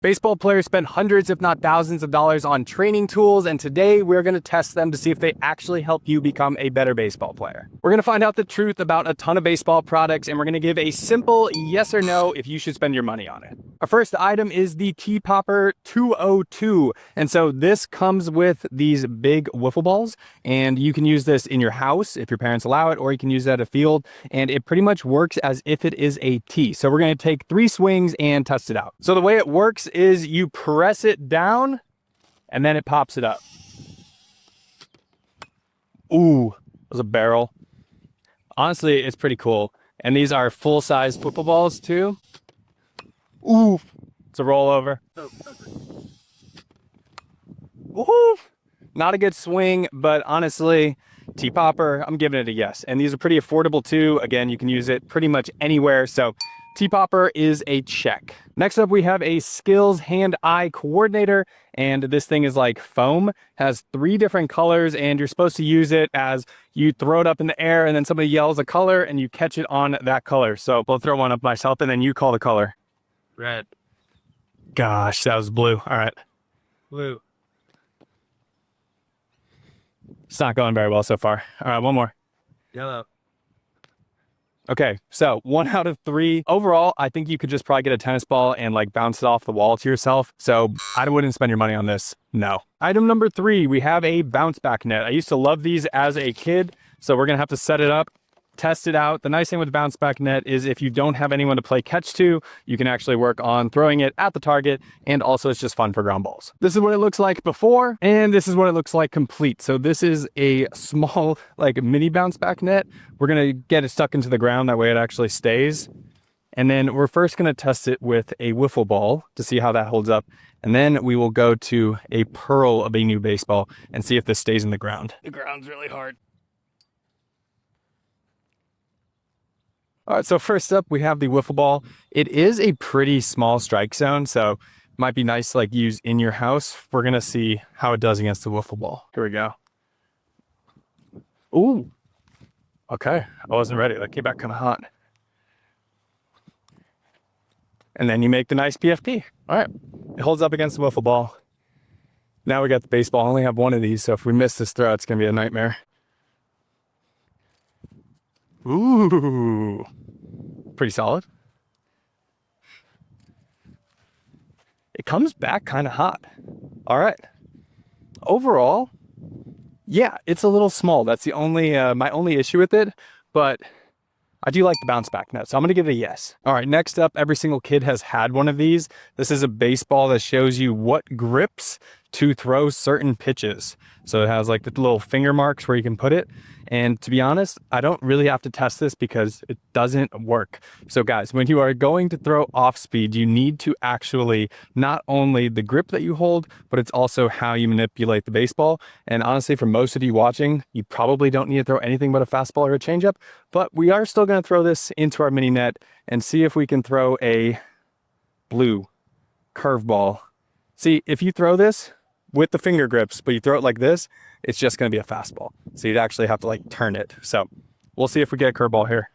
Baseball players spend hundreds, if not thousands of dollars on training tools, and today we're going to test them to see if they actually help you become a better baseball player. We're going to find out the truth about a ton of baseball products, and we're going to give a simple yes or no if you should spend your money on it. Our first item is the T-Popper 202, and so this comes with these big wiffle balls, and you can use this in your house if your parents allow it, or you can use it at a field, and it pretty much works as if it is a tee. So we're going to take 3 swings and test it out. So the way it works is you press it down and then it pops it up. Ooh, that was a barrel. Honestly, it's pretty cool. And these are full-size football balls too. Ooh, it's a rollover. Ooh, not a good swing, but honestly, T-Popper, I'm giving it a yes. And these are pretty affordable too. Again, you can use it pretty much anywhere. So T-Popper is a check. Next up, we have a Skills Hand-Eye Coordinator, and this thing is like foam, has 3 different colors, and you're supposed to use it as you throw it up in the air, and then somebody yells a color, and you catch it on that color. So I'll throw one up myself, and then you call the color. Red. Gosh, that was blue. All right. Blue. It's not going very well so far. All right, one more. Yellow. Okay, so 1 out of 3. Overall, I think you could just probably get a tennis ball and like bounce it off the wall to yourself. So I wouldn't spend your money on this. No. Item number 3, we have a bounce back net. I used to love these as a kid, so we're gonna have to set it up, test it out. The nice thing with the bounce back net is if you don't have anyone to play catch to, you can actually work on throwing it at the target, and also it's just fun for ground balls. This is what it looks like before, and this is what it looks like complete. So this is a small like mini bounce back net. We're gonna get it stuck into the ground, that way it actually stays. And then we're first gonna test it with a wiffle ball to see how that holds up. And then we will go to a pearl of a new baseball and see if this stays in the ground. The ground's really hard. All right, so first up, we have the wiffle ball. It is a pretty small strike zone, so it might be nice to like use in your house. We're gonna see how it does against the wiffle ball. Here we go. Ooh, okay, I wasn't ready. That came back kind of hot. And then you make the nice PFP. All right, it holds up against the wiffle ball. Now we got the baseball. I only have 1 of these, so if we miss this throw, it's gonna be a nightmare. Ooh, pretty solid. It comes back kind of hot. All right. Overall, yeah, it's a little small. That's the only, my only issue with it, but I do like the bounce back net, so I'm gonna give it a yes. All right, next up, every single kid has had one of these. This is a baseball that shows you what grips to throw certain pitches. So it has like the little finger marks where you can put it. And to be honest, I don't really have to test this because it doesn't work. So guys, when you are going to throw off speed, you need to actually not only the grip that you hold, but it's also how you manipulate the baseball. And honestly, for most of you watching, you probably don't need to throw anything but a fastball or a changeup, but we are still gonna throw this into our mini net and see if we can throw a blue curveball. See, if you throw this with the finger grips, but you throw it like this, it's just going to be a fastball. So you'd actually have to like turn it. So we'll see if we get a curveball here.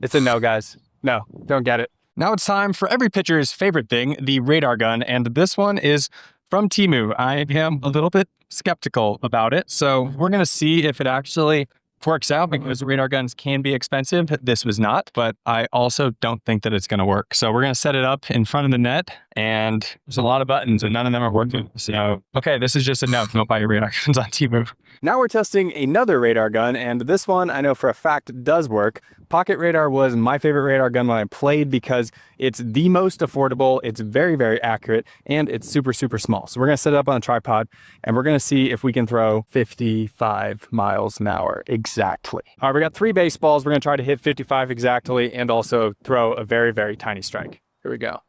It's a no, guys. No, don't get it. Now it's time for every pitcher's favorite thing, the radar gun. And this one is from Temu. I am a little bit skeptical about it. So we're going to see if it actually works out, because radar guns can be expensive. This was not, but I also don't think that it's going to work. So we're going to set it up in front of the net, and there's a lot of buttons and none of them are working. So, okay, this is just a no. Don't buy your radar guns on Temu. Now we're testing another radar gun, and this one I know for a fact does work. Pocket Radar was my favorite radar gun when I played because it's the most affordable, it's very, very accurate, and it's super, super small. So we're gonna set it up on a tripod, and we're gonna see if we can throw 55 miles an hour exactly. All right, we got 3 baseballs. We're gonna try to hit 55 exactly and also throw a very, very tiny strike. Here we go.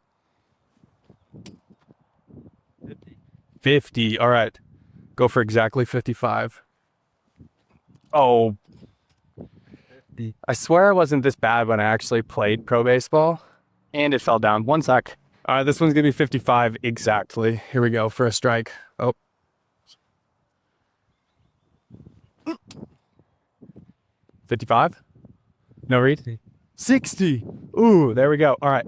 50, all right. Go for exactly 55. Oh, I swear I wasn't this bad when I actually played pro baseball, and it fell down. 1 sec. All right, this one's gonna be 55 exactly. Here we go for a strike. Oh. 55? No read? 60. Ooh, there we go. All right.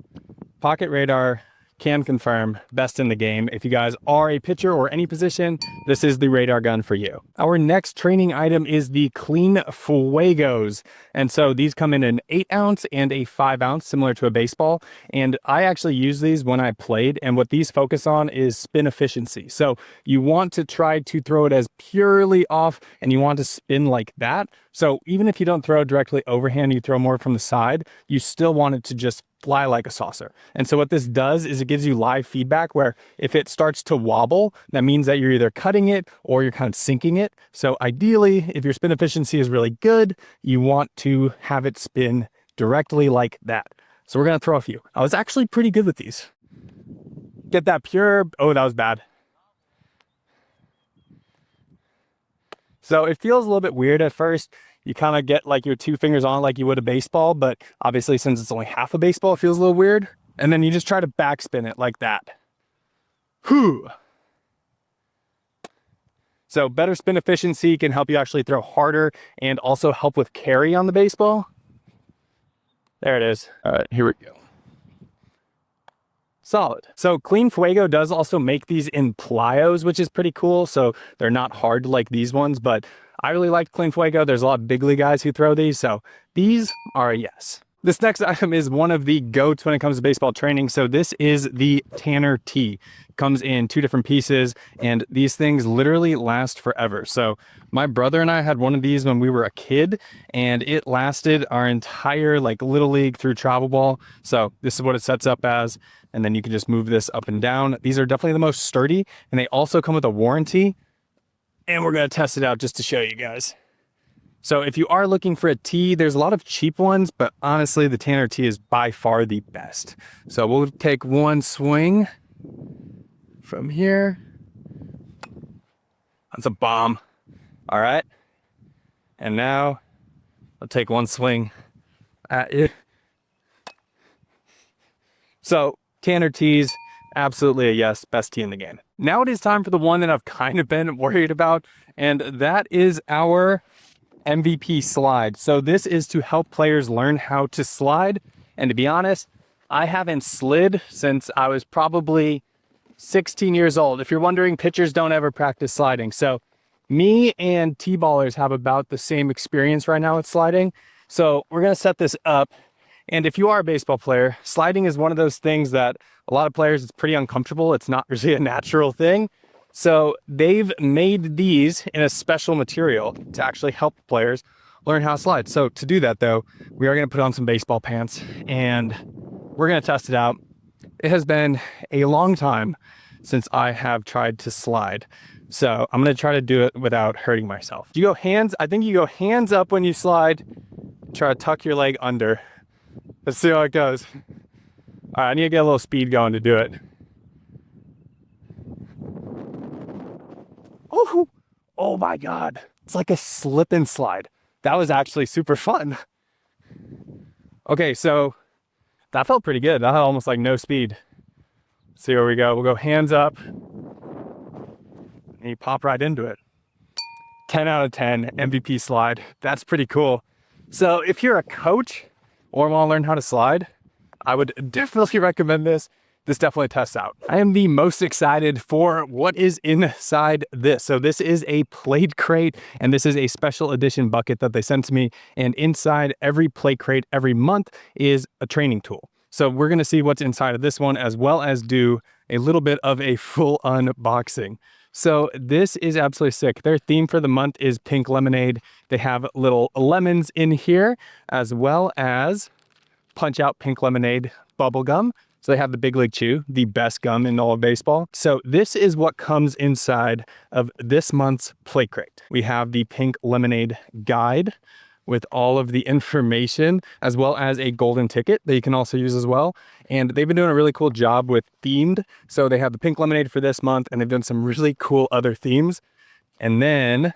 Pocket Radar can confirm best in the game. If you guys are a pitcher or any position, this is the radar gun for you. Our next training item is the Clean Fuegos. And so these come in an 8-ounce and a 5-ounce, similar to a baseball. And I actually use these when I played. And what these focus on is spin efficiency. So you want to try to throw it as purely off and you want to spin like that. So even if you don't throw directly overhand, you throw more from the side, you still want it to just fly like a saucer. And so what this does is it gives you live feedback where if it starts to wobble, that means that you're either cutting it or you're kind of sinking it. So ideally, if your spin efficiency is really good, you want to have it spin directly like that. So we're going to throw a few. I was actually pretty good with these. Get that pure. Oh, that was bad. So it feels a little bit weird at first. You kind of get like your 2 fingers on like you would a baseball, but obviously since it's only half a baseball, it feels a little weird. And then you just try to backspin it like that. Whew. So better spin efficiency can help you actually throw harder and also help with carry on the baseball. There it is. All right, here we go. Solid. So Clean Fuego does also make these in plyos, which is pretty cool. So they're not hard like these ones, but I really like Clean Fuego. There's a lot of big league guys who throw these. So these are a yes. This next item is one of the goats when it comes to baseball training. So this is the Tanner T. Comes in 2 different pieces and these things literally last forever. So my brother and I had one of these when we were a kid and it lasted our entire like little league through travel ball. So this is what it sets up as. And then you can just move this up and down. These are definitely the most sturdy and they also come with a warranty. And we're going to test it out just to show you guys. So if you are looking for a tee, there's a lot of cheap ones, but honestly, the Tanner T is by far the best. So we'll take one swing from here. That's a bomb. All right. And now I'll take one swing at it. So Tanner Tees, absolutely a yes, best tee in the game. Now it is time for the one that I've kind of been worried about, and that is our MVP slide. So this is to help players learn how to slide. And to be honest, I haven't slid since I was probably 16 years old. If you're wondering, pitchers don't ever practice sliding. So me and T-ballers have about the same experience right now with sliding. So we're going to set this up. And if you are a baseball player, sliding is one of those things that a lot of players, it's pretty uncomfortable. It's not really a natural thing. So they've made these in a special material to actually help players learn how to slide. So to do that though, we are going to put on some baseball pants and we're going to test it out. It has been a long time since I have tried to slide. So I'm going to try to do it without hurting myself. You go hands, I think you go hands up when you slide, try to tuck your leg under. Let's see how it goes. All right, I need to get a little speed going to do it. Oh, oh my God. It's like a slip and slide. That was actually super fun. Okay, so that felt pretty good. That had almost like no speed. Let's see where we go. We'll go hands up. And you pop right into it. 10 out of 10 MVP slide. That's pretty cool. So if you're a coach or want to learn how to slide, I would definitely recommend this. This definitely tests out. I am the most excited for what is inside this. So this is a plate crate and this is a special edition bucket that they sent to me. And inside every plate crate every month is a training tool. So we're gonna see what's inside of this one as well as do a little bit of a full unboxing. So this is absolutely sick. Their theme for the month is pink lemonade. They have little lemons in here as well as Punch Out Pink Lemonade bubble gum. So they have the Big League Chew, the best gum in all of baseball. So this is what comes inside of this month's plate crate. We have the Pink Lemonade guide with all of the information, as well as a golden ticket that you can also use as well. And they've been doing a really cool job with themed. So they have the Pink Lemonade for this month, and they've done some really cool other themes. And then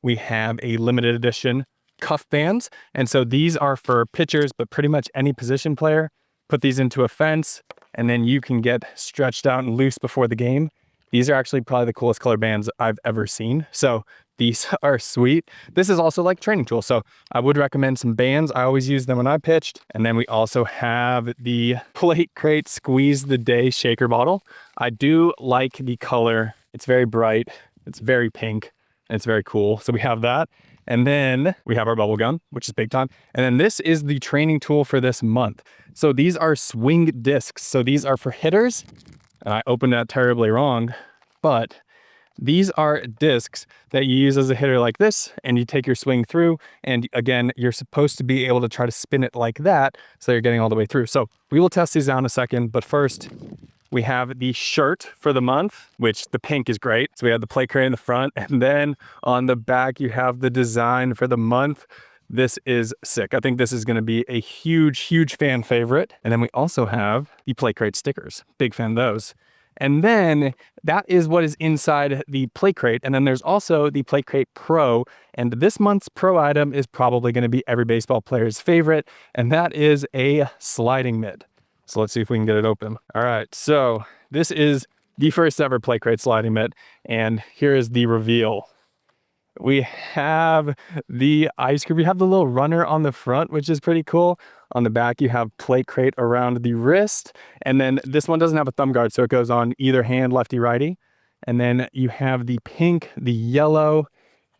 we have a limited edition cuff bands. And so these are for pitchers, but pretty much any position player. Put these into a fence and then you can get stretched out and loose before the game. These are actually probably the coolest color bands I've ever seen. So These are sweet. This is also like a training tool. So I would recommend some bands. I always use them when I pitched. And then we also have the Plate Crate Squeeze the Day shaker bottle. I do like the color. It's very bright. It's very pink. And it's very cool. So we have that. And then we have our bubble gun, which is big time. And then this is the training tool for this month. So these are swing discs. So these are for hitters. And I opened that terribly wrong, but these are discs that you use as a hitter like this, and you take your swing through. And again, you're supposed to be able to try to spin it like that, so you're getting all the way through. So we will test these out in a second, but first we have the shirt for the month, which the pink is great. So we have the Plate Crate in the front, and then on the back, you have the design for the month. This is sick. I think this is gonna be a huge, huge fan favorite. And then we also have the Plate Crate stickers. Big fan of those. And then that is what is inside the Plate Crate. And then there's also the Plate Crate Pro. And this month's Pro item is probably going to be every baseball player's favorite. And that is a sliding mitt. So let's see if we can get it open. All right. So this is the first ever Plate Crate sliding mitt. And here is the reveal. We have the ice cream. We have the little runner on the front, which is pretty cool. On the back, you have Plate Crate around the wrist. And then this one doesn't have a thumb guard, so it goes on either hand, lefty, righty. And then you have the pink, the yellow.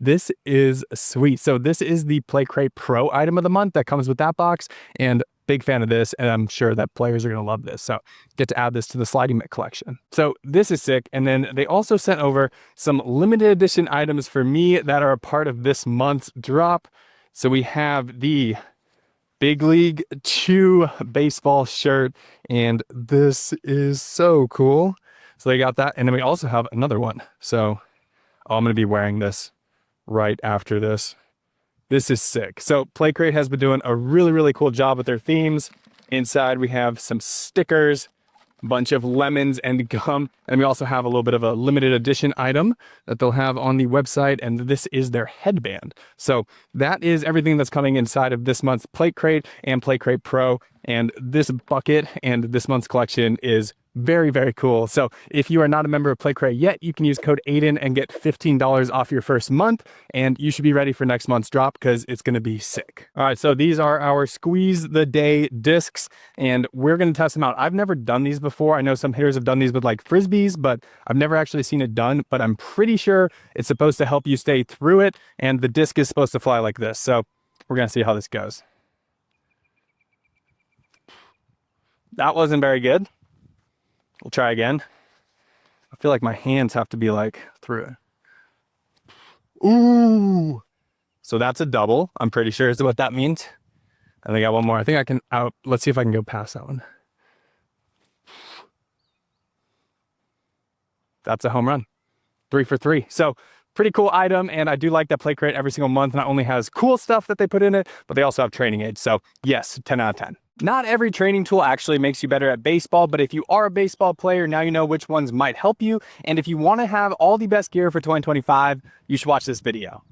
This is sweet. So this is the Plate Crate Pro item of the month that comes with that box. And big fan of this, and I'm sure that players are going to love this. So get to add this to the sliding mitt collection. So this is sick. And then they also sent over some limited edition items for me that are a part of this month's drop. So we have the Big League Chew baseball shirt, and this is so cool. So they got that. And then we also have another one. So I'm going to be wearing this right after this. This is sick. So Plate Crate has been doing a really, really cool job with their themes. Inside we have some stickers, a bunch of lemons and gum. And we also have a little bit of a limited edition item that they'll have on the website. And this is their headband. So that is everything that's coming inside of this month's Plate Crate and Plate Crate Pro. And this bucket and this month's collection is very, very cool. So if you are not a member of Plate Crate yet, you can use code Aiden and get $15 off your first month. And you should be ready for next month's drop because it's going to be sick. All right, so these are our Squeeze the Day discs, and we're going to test them out. I've never done these before. I know some hitters have done these with like Frisbees, but I've never actually seen it done. But I'm pretty sure it's supposed to help you stay through it, and the disc is supposed to fly like this. So we're going to see how this goes. That wasn't very good. We'll try again. I feel like my hands have to be like through it. Ooh. So that's a double. I'm pretty sure is what that means. And I got one more. I think I can out. Let's see if I can go past that one. That's a home run. 3 for 3. So pretty cool item. And I do like that Plate Crate every single month not only has cool stuff that they put in it, but they also have training aids. So yes, 10 out of 10. Not every training tool actually makes you better at baseball, but if you are a baseball player, now you know which ones might help you. And if you want to have all the best gear for 2025, you should watch this video.